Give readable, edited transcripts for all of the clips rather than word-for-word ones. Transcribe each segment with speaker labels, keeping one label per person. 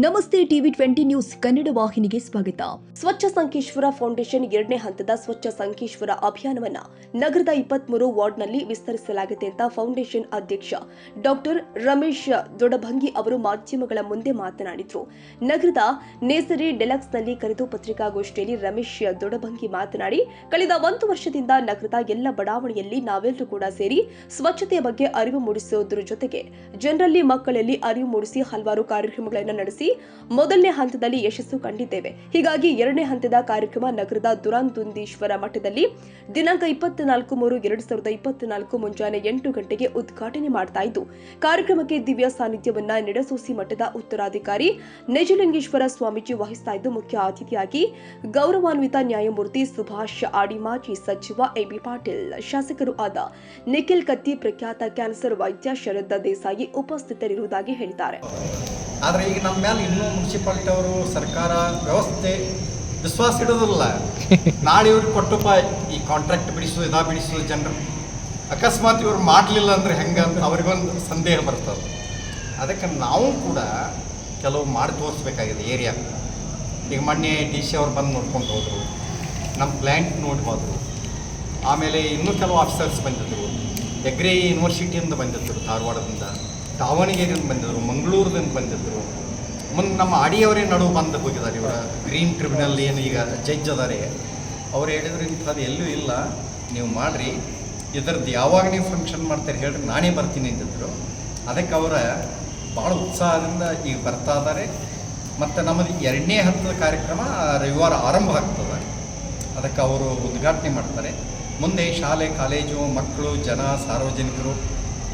Speaker 1: ನಮಸ್ತೆ TV 20 news Kannada ವಾಹಿನಿಗೆ ಸ್ವಾಗತ. ಸ್ವಚ್ಛ ಸಂಕೇಶ್ವರ ಫೌಂಡೇಶನ್ 2ನೇ ಹಂತದ ಸ್ವಚ್ಛ ಸಂಕೇಶ್ವರ ಅಭಿಯಾನವನ್ನ ನಗರದ 23 ವಾರ್ಡ್ನಲ್ಲಿ ವಿಸ್ತರಿಸಲಾಗಿದೆ ಅಂತ ಫೌಂಡೇಶನ್ ಅಧ್ಯಕ್ಷ ಡಾಕ್ಟರ್ ರಮೇಶ್ ದೊಡಭಂಗಿ ಅವರು ಮಾಧ್ಯಮಗಳ ಮುಂದೆ ಮಾತನಾಡಿದರು. ನಗರದ ನೇಸರಿ ಡೆಲಕ್ಸ್ನಲ್ಲಿ ಕರೆದು ಪತ್ರಿಕಾಗೋಷ್ಠಿಯಲ್ಲಿ ರಮೇಶ್ ದೊಡಭಂಗಿ ಮಾತನಾಡಿ, ಕಳೆದ 1 ವರ್ಷದಿಂದ ನಗರದ ಎಲ್ಲ ಬಡಾವಣೆಯಲ್ಲಿ ನಾವೆಲ್ಲರೂ ಕೂಡ ಸೇರಿ ಸ್ವಚ್ಛತೆಯ ಬಗ್ಗೆ ಅರಿವು ಮೂಡಿಸುವುದರ ಜೊತೆಗೆ ಜನರಲ್ಲಿ ಮಕ್ಕಳಲ್ಲಿ ಅರಿವು ಮೂಡಿಸಿ ಹಲವಾರು ಕಾರ್ಯಕ್ರಮಗಳನ್ನು ನಡೆಸಿ ಮೊದಲನೇ ಹಂತದಲ್ಲಿ ಯಶಸ್ಸು ಕಂಡಿದ್ದೇವೆ. ಹೀಗಾಗಿ 2ನೇ ಹಂತದ ಕಾರ್ಯಕ್ರಮ ನಗರದ ದುರಾಂದುಂದೀಶ್ವರ ಮಠದಲ್ಲಿ ದಿನಾಂಕ 24/4/2024 ಮುಂಜಾನೆ 8 ಗಂಟೆಗೆ ಉದ್ಘಾಟನೆ ಮಾಡ್ತಾ ಇದ್ದು, ಕಾರ್ಯಕ್ರಮಕ್ಕೆ ದಿವ್ಯ ಸಾನ್ನಿಧ್ಯವನ್ನ ನಿಡಸೋಸಿ ಮಠದ ಉತ್ತರಾಧಿಕಾರಿ ನಿಜಲಿಂಗೇಶ್ವರ ಸ್ವಾಮೀಜಿ ವಹಿಸ್ತಾ ಇದ್ದು, ಮುಖ್ಯ ಅತಿಥಿಯಾಗಿ ಗೌರವಾನ್ವಿತ ನ್ಯಾಯಮೂರ್ತಿ ಸುಭಾಷ್ ಆಡಿ, ಮಾಜಿ ಸಚಿವ ಎಬಿ ಪಾಟೀಲ್, ಶಾಸಕರು ಆದ ನಿಖಿಲ್ ಕತ್ತಿ, ಪ್ರಖ್ಯಾತ ಕ್ಯಾನ್ಸರ್ ವೈದ್ಯ ಶರದ್ ದೇಸಾಯಿ ಉಪಸ್ಥಿತರಿರುವುದಾಗಿ ಹೇಳಿದ್ದಾರೆ.
Speaker 2: ಆದರೆ ಈಗ ನಮ್ಮ ಮೇಲೆ ಇನ್ನೂ ಮುನ್ಸಿಪಾಲಿಟಿ ಅವರು ಸರ್ಕಾರ ವ್ಯವಸ್ಥೆ ವಿಶ್ವಾಸ ಇಡೋದಿಲ್ಲ. ನಾಳೆ ಇವ್ರಿಗೆ ಕೊಟ್ಟಪ್ಪ ಈ ಕಾಂಟ್ರಾಕ್ಟ್ ಬಿಡಿಸೋದು ಬಿಡಿಸೋದು ಜನರು ಅಕಸ್ಮಾತ್ ಇವ್ರು ಮಾಡಲಿಲ್ಲ ಅಂದರೆ ಹೆಂಗೆ ಅಂತ ಅವ್ರಿಗೊಂದು ಸಂದೇಹ ಬರ್ತದೆ. ಅದಕ್ಕೆ ನಾವು ಕೂಡ ಕೆಲವು ಮಾಡಿ ತೋರಿಸ್ಬೇಕಾಗಿದೆ ಏರಿಯಾ. ಈಗ ಮೊನ್ನೆ DC ಅವ್ರು ಬಂದು ನೋಡ್ಕೊಂಡು ಹೋದರು, ನಮ್ಮ ಪ್ಲ್ಯಾಂಟ್ ನೋಡಿ ಹೋದರು. ಆಮೇಲೆ ಇನ್ನೂ ಕೆಲವು ಆಫೀಸರ್ಸ್ ಬಂದಿದ್ದರು, ಎಗ್ರಿ ಯೂನಿವರ್ಸಿಟಿಯಿಂದ ಬಂದಿದ್ದರು, ಧಾರವಾಡದಿಂದ, ದಾವಣಗೆರೆಯಿಂದ ಬಂದಿದ್ದರು, ಮಂಗಳೂರಿಂದ ಬಂದಿದ್ದರು. ಮುಂದೆ ನಮ್ಮ ಆಡಿಯವರೇ ನಡುವೆ ಬಂದು ಹೋಗಿದ್ದಾರೆ. ಇವರ ಗ್ರೀನ್ ಟ್ರಿಬ್ಯುನಲ್ ಏನು ಈಗ ಜಡ್ಜ್ ಅದಾರೆ, ಅವ್ರು ಹೇಳಿದ್ರು ಇಂಥದ್ದು ಎಲ್ಲೂ ಇಲ್ಲ, ನೀವು ಮಾಡಿರಿ, ಇದರದ್ದು ಯಾವಾಗ ನೀವು ಫಂಕ್ಷನ್ ಮಾಡ್ತಾರೆ ಹೇಳ್ರಿ, ನಾನೇ ಬರ್ತೀನಿ ಅಂತಿದ್ರು. ಅದಕ್ಕೆ ಅವರ ಭಾಳ ಉತ್ಸಾಹದಿಂದ ಈಗ ಬರ್ತಾ ಇದ್ದಾರೆ. ಮತ್ತು ನಮ್ಮದು 2ನೇ ಹಂತದ ಕಾರ್ಯಕ್ರಮ ರವಿವಾರ ಆರಂಭ ಆಗ್ತದೆ. ಅದಕ್ಕೆ ಅವರು ಉದ್ಘಾಟನೆ ಮಾಡ್ತಾರೆ. ಮುಂದೆ ಶಾಲೆ, ಕಾಲೇಜು, ಮಕ್ಕಳು, ಜನ, ಸಾರ್ವಜನಿಕರು,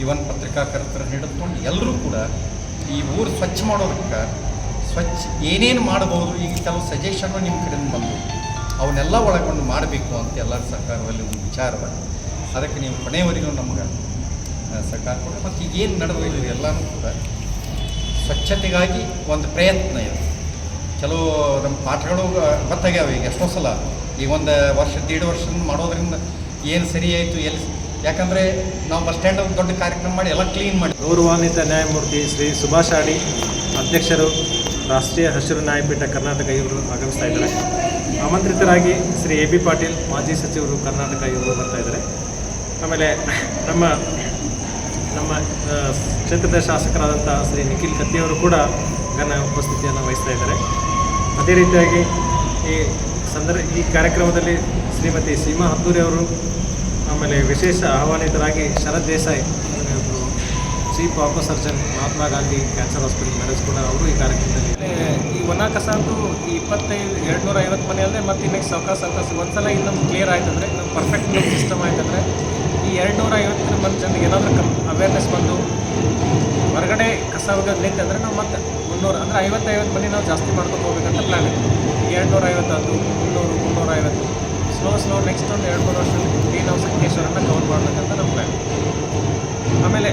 Speaker 2: ಇವನ್ ಪತ್ರಿಕಾಕರ್ತರು ಹಿಡಿದುಕೊಂಡು ಎಲ್ಲರೂ ಕೂಡ ಈ ಊರು ಸ್ವಚ್ಛ ಮಾಡೋದಕ್ಕೆ ಏನೇನು ಮಾಡ್ಬೋದು, ಈಗ ಕೆಲವು ಸಜೆಷನ್ನು ನಿಮ್ಮ ಕಡೆಯಿಂದ ಬಂದು ಅವನ್ನೆಲ್ಲ ಒಳಗೊಂಡು ಮಾಡಬೇಕು ಅಂತ ಎಲ್ಲರ ಸರ್ಕಾರದಲ್ಲಿ ಒಂದು ವಿಚಾರದ. ಅದಕ್ಕೆ ನೀವು ಕೊನೆಯವರೆಗೂ ನಮ್ಗೆ ಸರ್ಕಾರ ಕೊಡಿ. ಮತ್ತು ಈಗೇನು ನಡೆದಿದೆ ಎಲ್ಲನೂ ಕೂಡ ಸ್ವಚ್ಛತೆಗಾಗಿ ಒಂದು ಪ್ರಯತ್ನ ಇದೆ. ಕೆಲವು ನಮ್ಮ ಪಾಠಗಳು ಗೊತ್ತಾಗ್ಯಾವ. ಈಗ ಎಷ್ಟೋ ಸಲ ಈಗ 1 ವರ್ಷ 1.5 ವರ್ಷದಿಂದ ಮಾಡೋದ್ರಿಂದ ಏನು ಸರಿ ಆಯಿತು, ಎಲ್ಲಿ, ಯಾಕಂದರೆ ನಾವು ಬಸ್ ಸ್ಟ್ಯಾಂಡ್ ದೊಡ್ಡ ಕಾರ್ಯಕ್ರಮ ಮಾಡಿ ಎಲ್ಲ ಕ್ಲೀನ್ ಮಾಡಿ.
Speaker 3: ಗೌರವಾನ್ವಿತ ನ್ಯಾಯಮೂರ್ತಿ ಶ್ರೀ ಸುಭಾಷ್ ಆಡಿ ಅಧ್ಯಕ್ಷರು, ರಾಷ್ಟ್ರೀಯ ಹಸಿರು ನ್ಯಾಯಪೀಠ ಕರ್ನಾಟಕ ಇವರು ಆಗಮಿಸ್ತಾ ಇದ್ದಾರೆ. ಆಮಂತ್ರಿತರಾಗಿ ಶ್ರೀ ಎಬಿ ಪಾಟೀಲ್, ಮಾಜಿ ಸಚಿವರು ಕರ್ನಾಟಕ ಇವರು ಬರ್ತಾ ಇದ್ದಾರೆ. ಆಮೇಲೆ ನಮ್ಮ ಕ್ಷೇತ್ರದ ಶಾಸಕರಾದಂಥ ಶ್ರೀ ನಿಖಿಲ್ ಕತ್ತಿಯವರು ಕೂಡ ಘನ ಉಪಸ್ಥಿತಿಯನ್ನು ವಹಿಸ್ತಾ ಇದ್ದಾರೆ. ಅದೇ ರೀತಿಯಾಗಿ ಈ ಕಾರ್ಯಕ್ರಮದಲ್ಲಿ ಶ್ರೀಮತಿ ಸೀಮಾ ಹತ್ತೂರಿ ಅವರು, ಆಮೇಲೆ ವಿಶೇಷ ಆಹ್ವಾನಿತರಾಗಿ Sharad Desai, chief of surgeon, Mahatma Gandhi cancer hospital ನಡೆಸ್ಕೊಂಡ ಅವರು ಈ ಕಾರ್ಯಕ್ರಮದಲ್ಲಿ.
Speaker 4: ಈ ಒಣ ಕಸ ಅಂತೂ ಈ 250 ಮನೆಯಲ್ಲೇ ಮತ್ತು ನೆಕ್ಸ್ಟ್ ಸಾವಕಾಶ ಒಂದ್ಸಲ ಇನ್ನೊಂದು ಕ್ಲಿಯರ್ ಆಯ್ತಂದರೆ, ನಮ್ಮ ಪರ್ಫೆಕ್ಟ್ ಸಿಸ್ಟಮ್ ಆಯ್ತಂದರೆ ಈ 250 ಮಂದಿ ಜನರಿಗೆ ಏನಾದರೂ ಅವೇರ್ನೆಸ್ ಬಂದು ಹೊರಗಡೆ ಕಸ ಹೋಗೋದು ನಿಂತಂದರೆ ನಾವು ಮತ್ತೆ 300 ಅಂದರೆ 50 ಮನೆ ನಾವು ಜಾಸ್ತಿ ಮಾಡ್ಕೊಂಡು ಹೋಗ್ಬೇಕಂತ ಪ್ಲ್ಯಾನ್ ಇದೆ. 250 ಅದು 300 350 ಸ್ಲೋ ನೆಕ್ಸ್ಟ್ ಒಂದು 2-3 ವರ್ಷದಲ್ಲಿ ನಾವು ಸಂಕೇಶ್ವರನ್ನ ಕವರ್ ಮಾಡಬೇಕಂತ ನಮ್ಮ ಪ್ಲ್ಯಾನ್. ಆಮೇಲೆ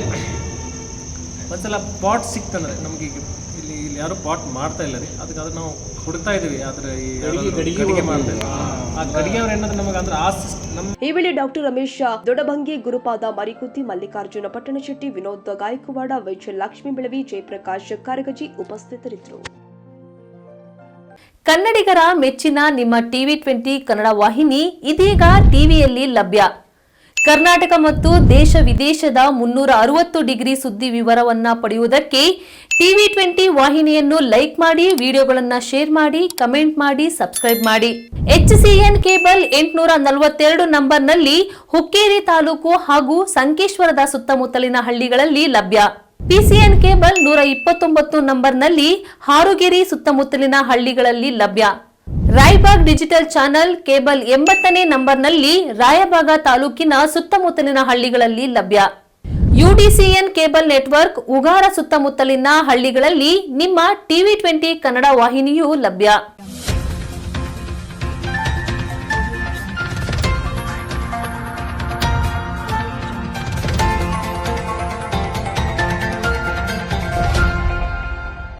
Speaker 4: ಒಂದ್ಸಲ ಪಾಟ್ ಸಿಕ್ತಂದರೆ ನಮಗೆ ಇಲ್ಲಿ ಯಾರೂ ಪಾಟ್ ಮಾಡ್ತಾ ಇಲ್ಲ ರೀ, ಅದಕ್ಕೆ ಅದು ನಾವು ಹುಡುಕ್ತಾ ಇದ್ದೀವಿ. ಆದರೆ ಈ ಗಡಿಗೆ ಮಾಡ್ತಾ ಇದ್ದೀವಿ. ಆ ಗಡಿಗೆ ಅವ್ರು ಏನಾದ್ರು ನಮಗೆ ಅಂದ್ರೆ ಆ ನಮ್ಮ.
Speaker 1: ಈ ವೇಳೆ ಡಾಕ್ಟರ್ ರಮೇಶ್ ದೊಡಭಂಗಿ, ಗುರುಪಾದ ಮರಿಕುತ್ತಿ, ಮಲ್ಲಿಕಾರ್ಜುನ ಪಟ್ಟಣಶೆಟ್ಟಿ, ವಿನೋದ್ ಗಾಯಕವಾಡ, ವಿಜಯಲಕ್ಷ್ಮಿ ಬೆಳವಿ, ಜಯಪ್ರಕಾಶ್ ಕಾರಗಜಿ ಉಪಸ್ಥಿತರಿದ್ದರು.
Speaker 5: ಕನ್ನಡಿಗರ ಮೆಚ್ಚಿನ ನಿಮ್ಮ ಟಿವಿ 20 ಕನ್ನಡ ವಾಹಿನಿ ಇದೀಗ ಟಿವಿಯಲ್ಲಿ ಲಭ್ಯ. ಕರ್ನಾಟಕ ಮತ್ತು ದೇಶ ವಿದೇಶದ 360 ಡಿಗ್ರಿ ಸುದ್ದಿ ವಿವರವನ್ನ ಪಡೆಯುವುದಕ್ಕೆ ಟಿವಿ 20 ವಾಹಿನಿಯನ್ನು ಲೈಕ್ ಮಾಡಿ, ವಿಡಿಯೋಗಳನ್ನು ಶೇರ್ ಮಾಡಿ, ಕಮೆಂಟ್ ಮಾಡಿ, ಸಬ್ಸ್ಕ್ರೈಬ್ ಮಾಡಿ. HCN ಕೇಬಲ್ 842 ನಂಬರ್ನಲ್ಲಿ ಹುಕ್ಕೇರಿ ತಾಲೂಕು ಹಾಗೂ ಸಂಕೇಶ್ವರದ ಸುತ್ತಮುತ್ತಲಿನ ಹಳ್ಳಿಗಳಲ್ಲಿ ಲಭ್ಯ. PCN ಕೇಬಲ್ 129 ನಂಬರ್ನಲ್ಲಿ ಹಾರುಗೆರೆ ಸುತ್ತಮುತ್ತಲಿನ ಹಳ್ಳಿಗಳಲ್ಲಿ ಲಭ್ಯ. ರಾಯಬಾಗ್ ಡಿಜಿಟಲ್ ಚಾನೆಲ್ ಕೇಬಲ್ 80ನೇ ನಂಬರ್ನಲ್ಲಿ ರಾಯಬಾಗ ತಾಲೂಕಿನ ಸುತ್ತಮುತ್ತಲಿನ ಹಳ್ಳಿಗಳಲ್ಲಿ ಲಭ್ಯ. UDCN ಕೇಬಲ್ ನೆಟ್ವರ್ಕ್ ಉಗಾರ ಸುತ್ತಮುತ್ತಲಿನ ಹಳ್ಳಿಗಳಲ್ಲಿ ನಿಮ್ಮ ಟಿವಿ 20 ಕನ್ನಡ ವಾಹಿನಿಯೂ ಲಭ್ಯ.